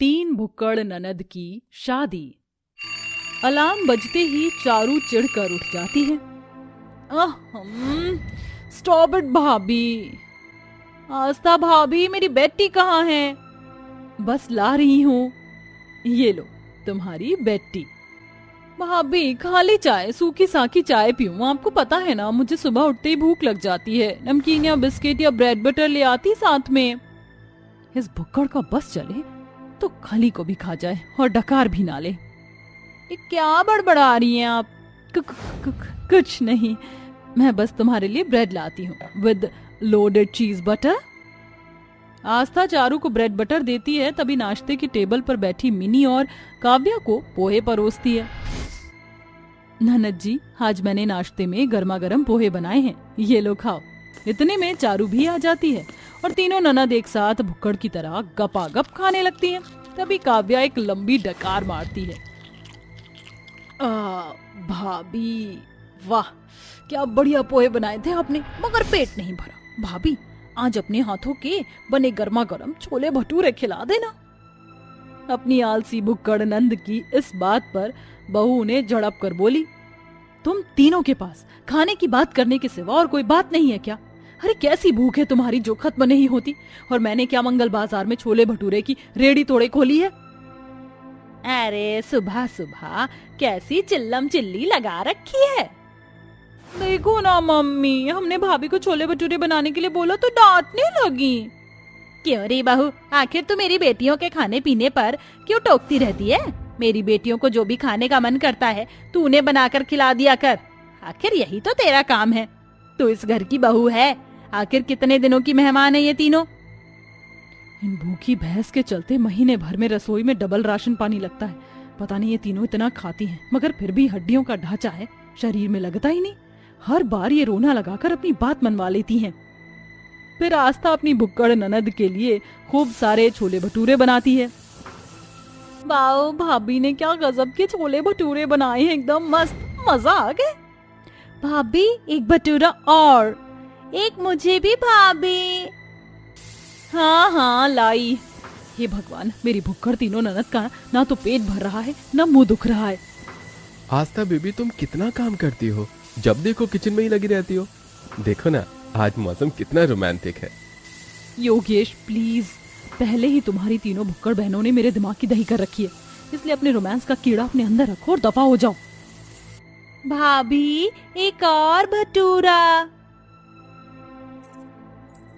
तीन भुक्कड़ ननद की शादी। अलार्म बजते ही चारू चिढ़कर उठ जाती है। स्टॉप इट भाभी। आस्था भाभी, मेरी बेटी कहाँ है? बस ला रही हूँ। ये लो तुम्हारी बेटी। भाभी खाली चाय, सूखी साखी चाय पीऊं? आपको पता है ना, मुझे सुबह उठते ही भूख लग जाती है। नमकीन या बिस्किट या ब्रेड बटर ले आती साथ में। इस भुक्कड़ का बस चले तो खली को भी खा जाए और डकार भी ना ले। ये क्या बड़बड़ा रही हैं आप? कुछ नहीं, मैं बस तुम्हारे लिए ब्रेड लाती हूँ विद लोडेड चीज बटर। आस्था चारू को ब्रेड बटर देती है, तभी नाश्ते की टेबल पर बैठी मिनी और काव्या को पोहे परोसती है। ननद जी, आज मैंने नाश्ते में गर्मा गर्म पोहे बनाए हैं, ये लो खाओ। इतने में चारू भी आ जाती है और तीनों ननद एक साथ भुक्कड़ की तरह गपागप खाने लगती हैं। तभी काव्या एक लंबी डकार मारती है। भाभी वाह, क्या बढ़िया पोहे बनाए थे आपने, मगर पेट नहीं भरा। भाभी, आज अपने हाथों के बने गर्मा गर्म छोले भटूरे खिला देना। अपनी आलसी भुक्कड़ नंद की इस बात पर बहू ने झड़प कर बोली, तुम तीनों के पास खाने की बात करने के सिवा और कोई बात नहीं है क्या? अरे कैसी भूख है तुम्हारी जो खत्म नहीं होती। और मैंने क्या मंगल बाजार में छोले भटूरे की रेडी तोड़े खोली है? अरे सुबह सुबह कैसी चिल्लम चिल्ली लगा रखी है। देखो ना मम्मी, हमने भाभी को छोले भटूरे बनाने के लिए बोला तो डांटने लगी। क्यों रे बहू, आखिर तू मेरी बेटियों के खाने पीने पर क्यों टोकती रहती है? मेरी बेटियों को जो भी खाने का मन करता है तू उन्हें बनाकर खिला दिया कर। आखिर यही तो तेरा काम है। तू इस घर की बहू है। आखिर कितने दिनों की मेहमान है ये तीनों? इन भूखी भैंस के चलते महीने भर में रसोई में डबल राशन पानी लगता है। पता नहीं ये तीनों इतना खाती हैं, मगर फिर भी हड्डियों का ढांचा है, शरीर में लगता ही नहीं। हर बार ये रोना लगाकर अपनी बात मनवा लेती हैं। फिर आस्था अपनी भुक्कड़ ननद के लिए खूब सारे छोले भटूरे बनाती है। वाओ, भाभी ने क्या गजब के छोले भटूरे बनाए हैं, एकदम मस्त, मजा आ गया। भाभी एक भटूरा और, एक मुझे भी भाभी। हाँ हाँ लाई। हे भगवान, मेरी भुक्कड़ तीनों ननद का ना तो पेट भर रहा है ना मुंह दुख रहा है। आस्था बेबी, तुम कितना काम करती हो, जब देखो किचन में ही लगी रहती हो। देखो ना, आज मौसम कितना रोमांटिक है। योगेश प्लीज, पहले ही तुम्हारी तीनों भुक्कड़ बहनों ने मेरे दिमाग की दही कर रखी है, इसलिए अपने रोमांस का कीड़ा अपने अंदर रखो और दफा हो जाओ। भाभी एक और भटूरा।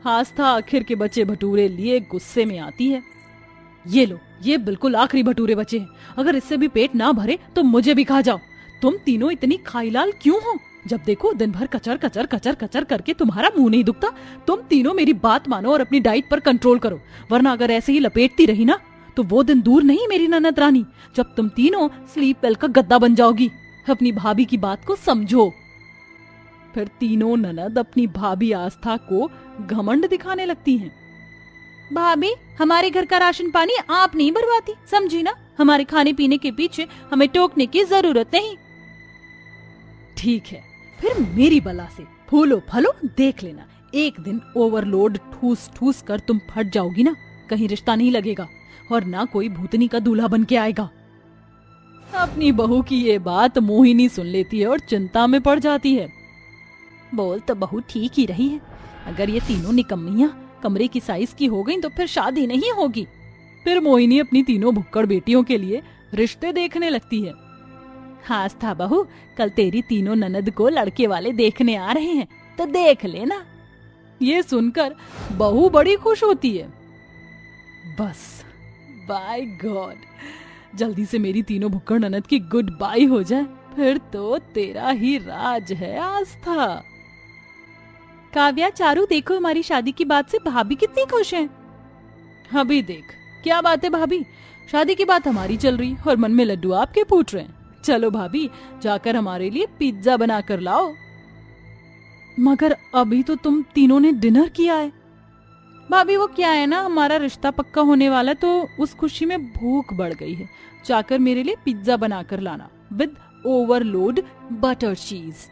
आस्था आखिर के बचे भटूरे लिए गुस्से में आती है। ये लो, ये बिल्कुल आखिरी भटूरे बचे हैं। अगर इससे भी पेट ना भरे तो मुझे भी खा जाओ। तुम तीनों इतनी खाईलाल क्यों हो? जब देखो दिन भर कचर कचर कचर कचर करके तुम्हारा मुंह नहीं दुखता। तुम तीनों मेरी बात मानो और अपनी डाइट पर कंट्रोल करो, वरना अगर ऐसे ही लपेटती रही ना तो वो दिन दूर नहीं मेरी ननद रानी, जब तुम तीनों स्लीप वेल का गद्दा बन जाओगी। अपनी भाभी की बात को समझो। फिर तीनों ननद अपनी भाभी आस्था को घमंड दिखाने लगती हैं। भाभी, हमारे घर का राशन पानी आप नहीं भरवाती, समझी ना? हमारे खाने पीने के पीछे हमें टोकने की जरूरत नहीं। ठीक है, फिर मेरी बला से फूलो फलो देख लेना। एक दिन ओवरलोड ठूस ठूस कर तुम फट जाओगी ना, कहीं रिश्ता नहीं लगेगा और ना कोई भूतनी का दूल्हा बन के आएगा। अपनी बहू की ये बात मोहिनी सुन लेती है और चिंता में पड़ जाती है। बोल तो बहू ठीक ही रही है। अगर ये तीनों निकम्मियां कमरे की साइज की हो गई तो फिर शादी नहीं होगी। फिर मोहिनी अपनी तीनों भुक्कड़ बेटियों के लिए रिश्ते देखने लगती है। आस्था बहू, कल तेरी तीनों ननद को लड़के वाले देखने आ रहे हैं, तो देख लेना। ये सुनकर बहू बड़ी खुश होती है। बस बाय गॉड, जल्दी से मेरी तीनों भुक्कड़ ननद की गुड बाय हो जाए, फिर तो तेरा ही राज है आस्था। काव्या, चारू देखो, हमारी शादी की बात से भाभी कितनी खुश है। अभी देख क्या बात है भाभी, शादी की बात हमारी चल रही और मन में लड्डू आपके फूट रहे हैं। चलो भाभी, जाकर हमारे लिए पिज्जा बना कर लाओ। मगर अभी तो तुम तीनों ने डिनर किया है। भाभी वो क्या है ना, हमारा रिश्ता पक्का होने वाला, तो उस खुशी में भूख बढ़ गई है। जाकर मेरे लिए पिज्जा बनाकर लाना विद ओवरलोड बटर चीज।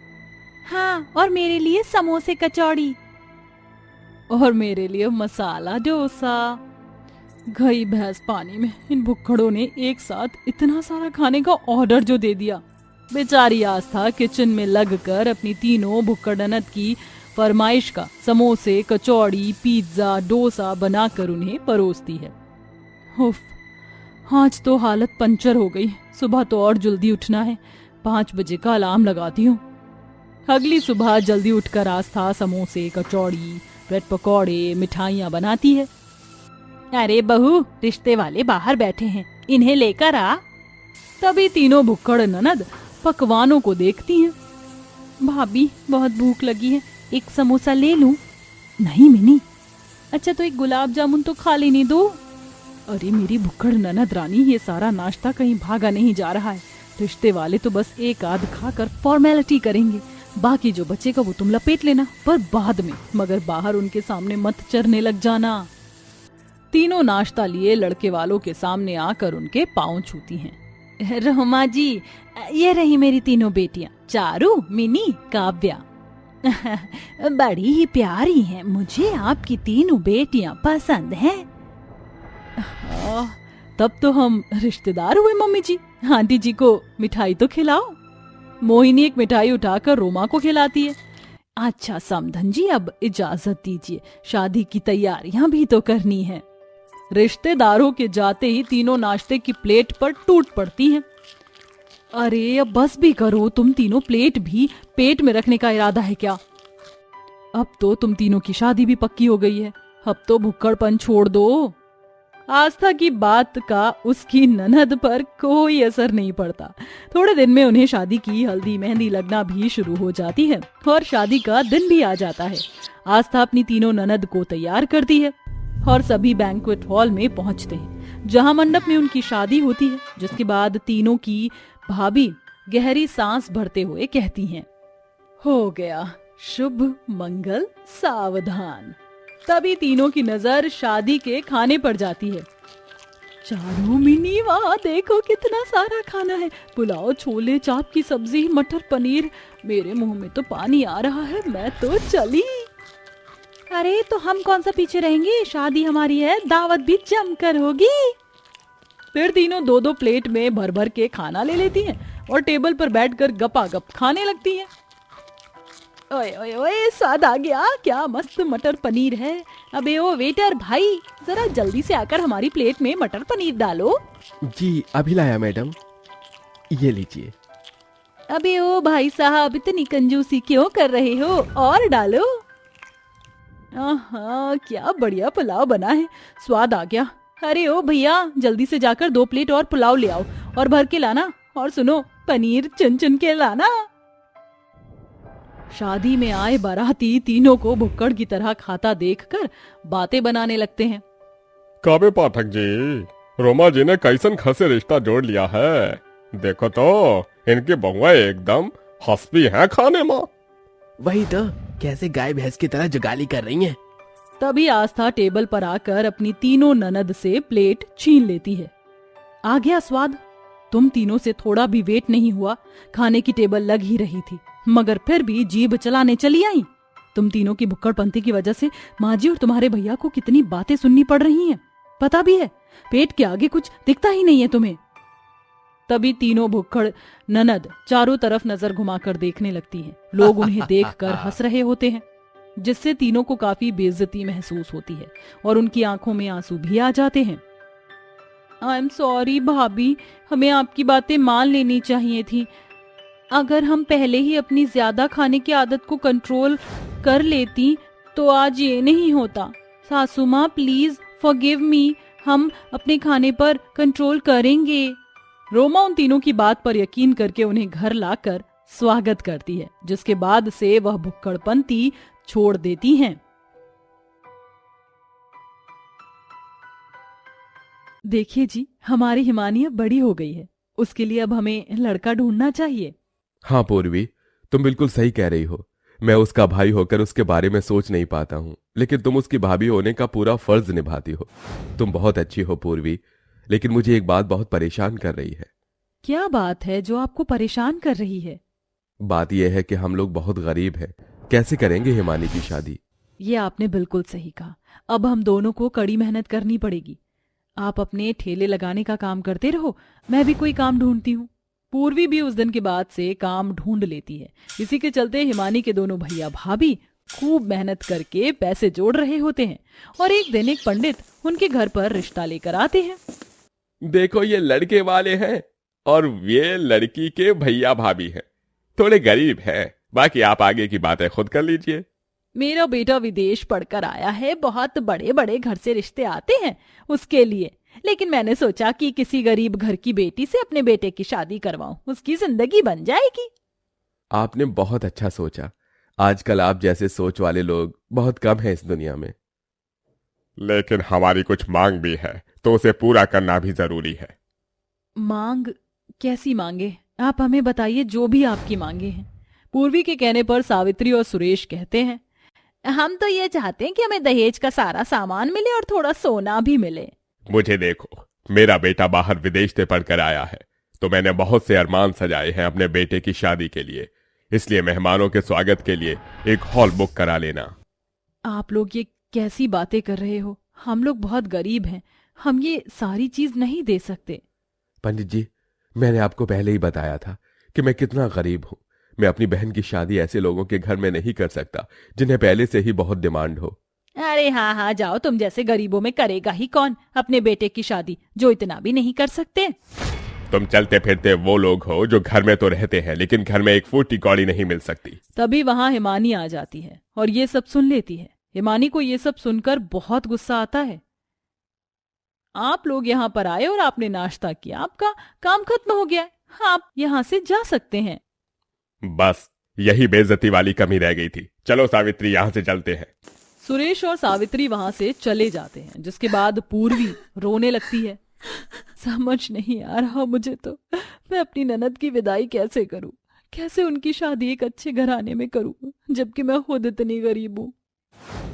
हाँ, और मेरे लिए समोसे कचौड़ी, और मेरे लिए मसाला डोसा। गई भैंस पानी में। इन भुक्खड़ों ने एक साथ इतना सारा खाने का ऑर्डर जो दे दिया। बेचारी आस्था किचन में लगकर अपनी तीनों भुक्कड़ ननद की फरमाइश का समोसे, कचौड़ी, पिज्जा, डोसा बनाकर उन्हें परोसती है। उफ, आज तो हालत पंचर हो गई। सुबह तो और जल्दी उठना है। 5 बजे का अलार्म लगाती हूँ। अगली सुबह जल्दी उठकर आस्था समोसे, कचौड़ी, ब्रेड पकौड़े, मिठाइयाँ बनाती है। अरे बहू, रिश्ते वाले बाहर बैठे हैं, इन्हें लेकर आ। तभी तीनों भुक्कड़ ननद पकवानों को देखती हैं। भाभी, बहुत भूख लगी है, एक समोसा ले लूं? नहीं मिनी। अच्छा तो एक गुलाब जामुन तो खा लेने दो। अरे मेरी भुक्कड़ ननद रानी, ये सारा नाश्ता कहीं भागा नहीं जा रहा है। रिश्ते वाले तो बस एक आध खाकर फॉर्मेलिटी करेंगे, बाकी जो बचेगा वो तुम लपेट लेना, पर बाद में, मगर बाहर उनके सामने मत चरने लग जाना। तीनों नाश्ता लिए लड़के वालों के सामने आकर उनके पांव छूती हैं। रोमा जी, ये रही मेरी तीनों बेटियां, चारू, मिनी, काव्या। बड़ी ही प्यारी हैं, मुझे आपकी तीनों बेटियां पसंद हैं। तब तो हम रिश्तेदार हुए मम्मी जी। आंटी जी को मिठाई तो खिलाओ। मोहिनी एक मिठाई उठाकर रोमा को खिलाती है। अच्छा समधन जी, अब इजाजत दीजिए, शादी की तैयारियां भी तो करनी है। रिश्तेदारों के जाते ही तीनों नाश्ते की प्लेट पर टूट पड़ती हैं। अरे अब बस भी करो, तुम तीनों प्लेट भी पेट में रखने का इरादा है क्या? अब तो तुम तीनों की शादी भी पक्की हो गई है, अब तो भुक्कड़पन छोड़ दो। आस्था की बात का उसकी ननद पर कोई असर नहीं पड़ता। थोड़े दिन में उन्हें शादी की हल्दी मेहंदी लगना भी शुरू हो जाती है और शादी का दिन भी आ जाता है। आस्था अपनी तीनों ननद को तैयार करती है और सभी बैंक्वेट हॉल में पहुंचते हैं, जहां मंडप में उनकी शादी होती है। जिसके बाद तीनों की भाभी गहरी सांस भरते हुए कहती हैं, हो गया, शुभ मंगल सावधान। तभी तीनों की नजर शादी के खाने पर जाती है। चारों मिनी, वहाँ देखो कितना सारा खाना है, पुलाव, छोले, चाप की सब्जी, मटर पनीर। मेरे मुंह में तो पानी आ रहा है, मैं तो चली। अरे तो हम कौन सा पीछे रहेंगे, शादी हमारी है, दावत भी जमकर होगी। फिर तीनों 2-2 प्लेट में भर भर के खाना ले लेती हैं और टेबल पर बैठकर गपागप खाने लगती हैं। ओए ओए ओए, स्वाद आ गया, क्या मस्त मटर पनीर है। अबे ओ वेटर भाई, जरा जल्दी से आकर हमारी प्लेट में मटर पनीर डालो। जी अभी लाया मैडम, ये लीजिए। अबे ओ भाई साहब, इतनी कंजूसी क्यों कर रहे हो, और डालो। हाँ, क्या बढ़िया पुलाव बना है, स्वाद आ गया। अरे ओ भैया, जल्दी से जाकर 2 प्लेट और पुलाव ले आओ और भर के लाना, और सुनो, पनीर चुन चुन के लाना। शादी में आए बाराती तीनों को भुक्कड़ की तरह खाता देखकर बातें बनाने लगते हैं। काबे पाठक जी, रोमा जी ने कैसन खसे रिश्ता जोड़ लिया है। देखो तो, इनकी बहुआ एकदम हंसती है खाने में। वही तो, कैसे गाय भैंस की तरह जुगाली कर रही हैं। तभी आस्था टेबल पर आकर अपनी तीनों ननद से प्लेट छीन लेती है। आ गया स्वाद। तुम तीनों से थोड़ा भी वेट नहीं हुआ, खाने की टेबल लग ही रही थी, मगर फिर भी जीभ चलाने चली आई। तुम तीनों की भुक्कड़पंती की वजह से माँ जी और तुम्हारे भैया को कितनी बातें सुननी पड़ रही हैं। पता भी है, पेट के आगे कुछ दिखता ही नहीं है तुम्हें। तभी तीनों भुक्कड़ ननद चारों तरफ नजर घुमाकर देखने लगती हैं। लोग उन्हें देखकर हंस रहे होते हैं, जिससे तीनों को काफी बेइज्जती महसूस होती है और उनकी आंखों में आंसू भी आ जाते हैं। आई एम सॉरी भाभी, हमें आपकी बातें मान लेनी चाहिए थी। अगर हम पहले ही अपनी ज्यादा खाने की आदत को कंट्रोल कर लेती तो आज ये नहीं होता। सासू माँ प्लीज फॉरगिव मी, हम अपने खाने पर कंट्रोल करेंगे। रोमा उन तीनों की बात पर यकीन करके उन्हें घर लाकर स्वागत करती है, जिसके बाद से वह भुक्कड़पंती छोड़ देती हैं। देखिए जी, हमारी हिमानी अब बड़ी हो गई है, उसके लिए अब हमें लड़का ढूंढना चाहिए। हाँ पूर्वी, तुम बिल्कुल सही कह रही हो। मैं उसका भाई होकर उसके बारे में सोच नहीं पाता हूँ, लेकिन तुम उसकी भाभी होने का पूरा फर्ज निभाती हो। तुम बहुत अच्छी हो पूर्वी, लेकिन मुझे एक बात बहुत परेशान कर रही है। क्या बात है जो आपको परेशान कर रही है? बात यह है कि हम लोग बहुत गरीब हैं, कैसे करेंगे हिमानी की शादी? ये आपने बिल्कुल सही कहा। अब हम दोनों को कड़ी मेहनत करनी पड़ेगी। आप अपने ठेले लगाने का काम करते रहो, मैं भी कोई काम ढूंढती हूँ। पूर्वी भी उस दिन के बाद से काम ढूंढ लेती है। इसी के चलते हिमानी के दोनों भैया भाभी खूब मेहनत करके पैसे जोड़ रहे होते हैं और एक दिन एक पंडित उनके घर पर रिश्ता लेकर आते हैं। देखो ये लड़के वाले हैं और ये लड़की के भैया भाभी हैं। थोड़े गरीब हैं, बाकी आप आगे की बातें खुद कर लीजिए। मेरा बेटा विदेश पढ़कर आया है, बहुत बड़े बड़े घर से रिश्ते आते हैं उसके लिए, लेकिन मैंने सोचा कि किसी गरीब घर की बेटी से अपने बेटे की शादी करवाऊं, उसकी जिंदगी बन जाएगी। आपने बहुत अच्छा सोचा। आजकल आप जैसे सोच वाले लोग बहुत कम हैं इस दुनिया में। लेकिन हमारी कुछ मांग भी है, तो उसे पूरा करना भी जरूरी है। मांग? कैसी मांगे? आप हमें बताइए, जो भी आपकी मांगे हैं। पूर्वी के कहने पर सावित्री और सुरेश कहते हैं, हम तो ये चाहते हैं कि हमें दहेज का सारा सामान मिले और थोड़ा सोना भी मिले। मुझे देखो, मेरा बेटा बाहर विदेश से पढ़कर आया है, तो मैंने बहुत से अरमान सजाए हैं अपने बेटे की शादी के लिए। इसलिए मेहमानों के स्वागत के लिए एक हॉल बुक करा लेना। आप लोग ये कैसी बातें कर रहे हो? हम लोग बहुत गरीब हैं, हम ये सारी चीज नहीं दे सकते। पंडित जी, मैंने आपको पहले ही बताया था कि मैं कितना गरीब हूं। मैं अपनी बहन की शादी ऐसे लोगों के घर में नहीं कर सकता जिन्हें पहले से ही बहुत डिमांड हो। अरे हाँ हाँ जाओ, तुम जैसे गरीबों में करेगा ही कौन अपने बेटे की शादी जो इतना भी नहीं कर सकते। तुम चलते फिरते वो लोग हो जो घर में तो रहते हैं, लेकिन घर में एक फूट की कौड़ी नहीं मिल सकती। तभी वहां हिमानी आ जाती है और ये सब सुन लेती है। हिमानी को ये सब सुनकर बहुत गुस्सा आता है। आप लोग यहाँ पर आए और आपने नाश्ता किया, आपका काम खत्म हो गया, आप यहाँ से जा सकते हैं। बस यही बेइज्जती वाली कमी रह गई थी। चलो सावित्री, यहाँ से चलते हैं। सुरेश और सावित्री वहां से चले जाते हैं, जिसके बाद पूर्वी रोने लगती है। समझ नहीं आ रहा मुझे तो, मैं अपनी ननद की विदाई कैसे करूं, कैसे उनकी शादी एक अच्छे घराने में करूं, जबकि मैं खुद इतनी गरीब हूं।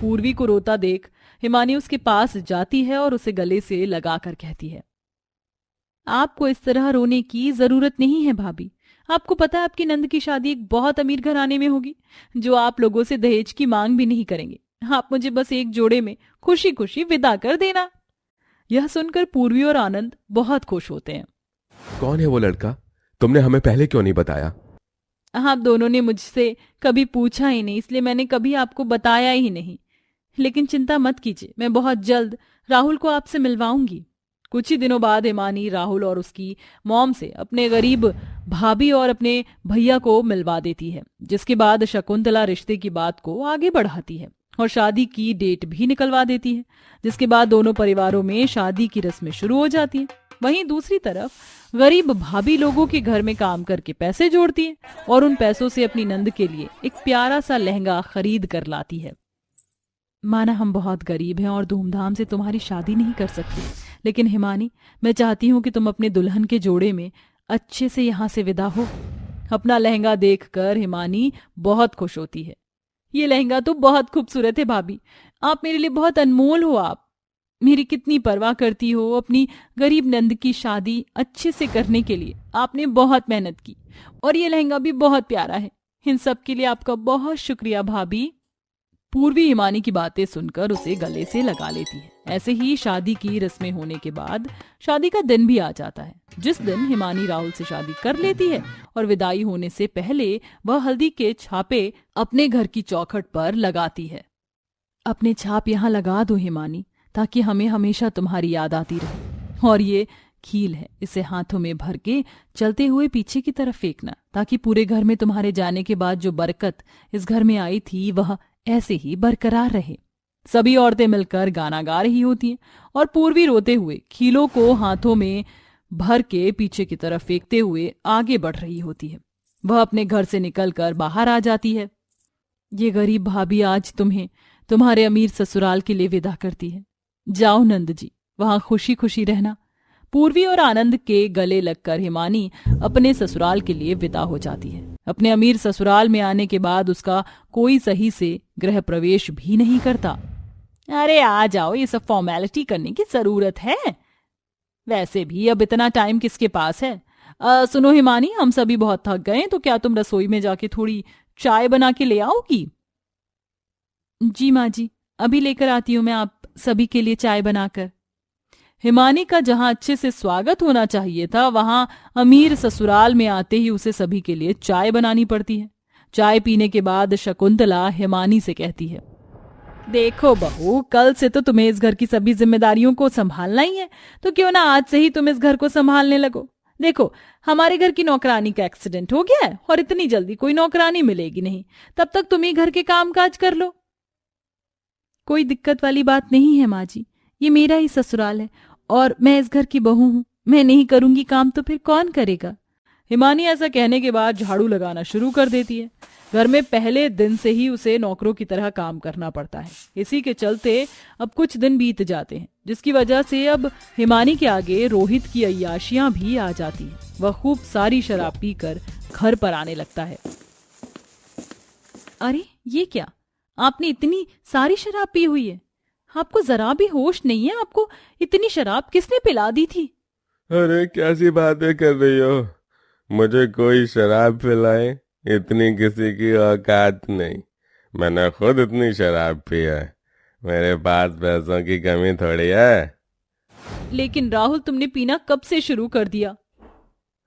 पूर्वी को रोता देख हिमानी उसके पास जाती है और उसे गले से लगाकर कहती है, आपको इस तरह रोने की जरूरत नहीं है भाभी। आपको पता है आपकी नंद की शादी एक बहुत अमीर घराने में होगी, जो आप लोगों से दहेज की मांग भी नहीं करेंगे। आप मुझे बस एक जोड़े में खुशी खुशी विदा कर देना। यह सुनकर पूर्वी और आनंद बहुत खुश होते हैं। कौन है वो लड़का? तुमने हमें पहले क्यों नहीं बताया? आप दोनों ने मुझसे कभी पूछा ही नहीं, इसलिए मैंने कभी आपको बताया ही नहीं। लेकिन चिंता मत कीजिए, मैं बहुत जल्द राहुल को आपसे मिलवाऊंगी। कुछ ही दिनों बाद हिमानी राहुल और उसकी मॉम से अपने गरीब भाभी और अपने भैया को मिलवा देती है, जिसके बाद शकुंतला रिश्ते की बात को आगे बढ़ाती है और शादी की डेट भी निकलवा देती है, जिसके बाद दोनों परिवारों में शादी की रस्में शुरू हो जाती हैं। वहीं दूसरी तरफ गरीब भाभी लोगों के घर में काम करके पैसे जोड़ती है और उन पैसों से अपनी नंद के लिए एक प्यारा सा लहंगा खरीद कर लाती है। माना हम बहुत गरीब हैं और धूमधाम से तुम्हारी शादी नहीं कर सकते, लेकिन हिमानी, मैं चाहती हूँ कि तुम अपने दुल्हन के जोड़े में अच्छे से यहाँ से विदा हो। अपना लहंगा देखकर हिमानी बहुत खुश होती है। ये लहंगा तो बहुत खूबसूरत है भाभी, आप मेरे लिए बहुत अनमोल हो। आप मेरी कितनी परवाह करती हो। अपनी गरीब नंद की शादी अच्छे से करने के लिए आपने बहुत मेहनत की और ये लहंगा भी बहुत प्यारा है। इन सब के लिए आपका बहुत शुक्रिया भाभी। पूर्वी हिमानी की बातें सुनकर उसे गले से लगा लेती है। ऐसे ही शादी की रस्में होने के बाद शादी का दिन भी आ जाता है, जिस दिन हिमानी राहुल से शादी कर लेती है और विदाई होने से पहले वह हल्दी के छापे अपने घर की चौखट पर लगाती है। अपने छाप यहाँ लगा दो हिमानी, ताकि हमें हमेशा तुम्हारी याद आती रहे। और ये खील है, इसे हाथों में भर के चलते हुए पीछे की तरफ फेंकना, ताकि पूरे घर में तुम्हारे जाने के बाद जो बरकत इस घर में आई थी वह ऐसे ही बरकरार रहे। सभी औरतें मिलकर गाना गा रही होती हैं और पूर्वी रोते हुए खीलों को हाथों में भर के पीछे की तरफ फेंकते हुए आगे बढ़ रही होती है। वह अपने घर से निकलकर बाहर आ जाती है। ये गरीब भाभी आज तुम्हें तुम्हारे अमीर ससुराल के लिए विदा करती है। जाओ नंद जी, वहां खुशी खुशी रहना। पूर्वी और आनंद के गले लगकर हिमानी अपने ससुराल के लिए विदा हो जाती है। अपने अमीर ससुराल में आने के बाद उसका कोई सही से गृह प्रवेश भी नहीं करता। अरे आ जाओ, ये सब फॉर्मेलिटी करने की जरूरत है? वैसे भी अब इतना टाइम किसके पास है? सुनो हिमानी, हम सभी बहुत थक गए, तो क्या तुम रसोई में जाके थोड़ी चाय बना के ले आओगी? जी माँ जी, अभी लेकर आती हूँ मैं आप सभी के लिए चाय बनाकर। हिमानी का जहां अच्छे से स्वागत होना चाहिए था, वहां अमीर ससुराल में आते ही उसे सभी के लिए चाय बनानी पड़ती है। चाय पीने के बाद शकुंतला हिमानी से कहती है, देखो बहू, कल से तो तुम्हें इस घर की सभी जिम्मेदारियों को संभालना ही है, तो क्यों ना आज से ही तुम इस घर को संभालने लगो। देखो, हमारे घर की नौकरानी का एक्सीडेंट हो गया है और इतनी जल्दी कोई नौकरानी मिलेगी नहीं, तब तक तुम ही घर के काम काज कर लो। कोई दिक्कत वाली बात नहीं है माँ जी, ये मेरा ही ससुराल है और मैं इस घर की बहू हूं। मैं नहीं करूंगी काम तो फिर कौन करेगा। हिमानी ऐसा कहने के बाद झाड़ू लगाना शुरू कर देती है। घर में पहले दिन से ही उसे नौकरों की तरह काम करना पड़ता है। इसी के चलते अब कुछ दिन बीत जाते हैं, जिसकी वजह से अब हिमानी के आगे रोहित की अय्याशियां भी आ जाती हैं। वह खूब सारी शराब पीकर घर पर आने लगता है। अरे ये क्या, आपने इतनी सारी शराब पी हुई है? आपको जरा भी होश नहीं है? आपको इतनी शराब किसने पिला दी थी? अरे कैसी बातें कर रही हो, मुझे कोई शराब पिलाए इतनी किसी की औकात नहीं। मैंने खुद इतनी शराब पी है, मेरे पास पैसों की कमी थोड़ी है। लेकिन राहुल, तुमने पीना कब से शुरू कर दिया?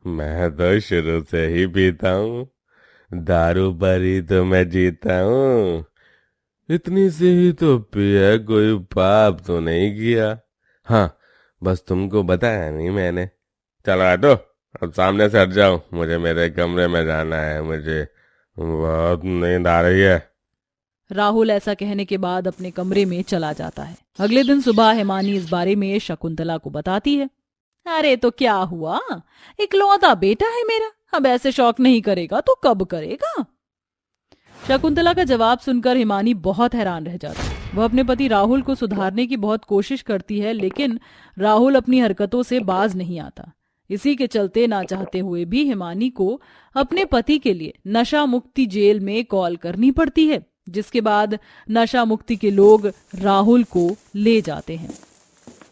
मैं तो शुरू से ही पीता हूँ, दारू पर ही तो मैं जीता हूँ। इतनी सी ही तो पी है, कोई पाप तो नहीं किया। हाँ, बस तुमको बताया नहीं मैंने। चलो हटो, अब सामने से हट जाओ, मुझे मेरे कमरे में जाना है, मुझे बहुत नींद आ रही है। राहुल ऐसा कहने के बाद अपने कमरे में चला जाता है। अगले दिन सुबह हिमानी इस बारे में शकुंतला को बताती है। अरे तो क्या हुआ, इकलौता बेटा है मेरा, अब ऐसे शौक नहीं करेगा तो कब करेगा? शकुंतला का जवाब सुनकर हिमानी बहुत हैरान रह जाती है। वह अपने पति राहुल को सुधारने की बहुत कोशिश करती है, लेकिन राहुल अपनी हरकतों से बाज नहीं आता। इसी के चलते ना चाहते हुए भी हिमानी को अपने पति के लिए नशा मुक्ति जेल में कॉल करनी पड़ती है, जिसके बाद नशा मुक्ति के लोग राहुल को ले जाते हैं।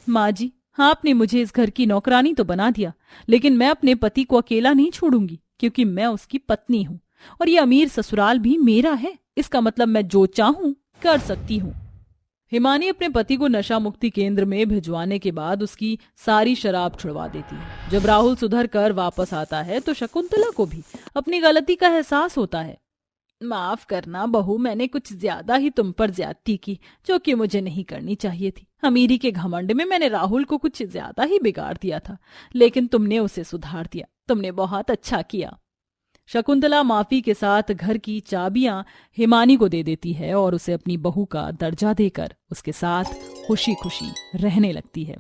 माँ जी, आपने मुझे इस घर की नौकरानी तो बना दिया, लेकिन मैं अपने पति को अकेला नहीं छोड़ूंगी, क्योंकि मैं उसकी पत्नी हूँ और ये अमीर ससुराल भी मेरा है। इसका मतलब मैं जो चाहूं कर सकती हूँ। हिमानी अपने पति को नशा मुक्ति केंद्र में भिजवाने के बाद उसकी सारी शराब छुड़वा देती है। जब राहुल सुधर कर वापस आता है तो शकुंतला को भी अपनी गलती का एहसास होता है। माफ करना बहू, मैंने कुछ ज्यादा ही तुम पर ज्यादती की, जो कि मुझे नहीं करनी चाहिए थी। अमीरी के घमंड में मैंने राहुल को कुछ ज्यादा ही बिगाड़ दिया था, लेकिन तुमने उसे सुधार दिया। तुमने बहुत अच्छा किया। शकुंतला माफी के साथ घर की चाबियां हिमानी को दे देती है और उसे अपनी बहू का दर्जा देकर उसके साथ खुशी खुशी रहने लगती है।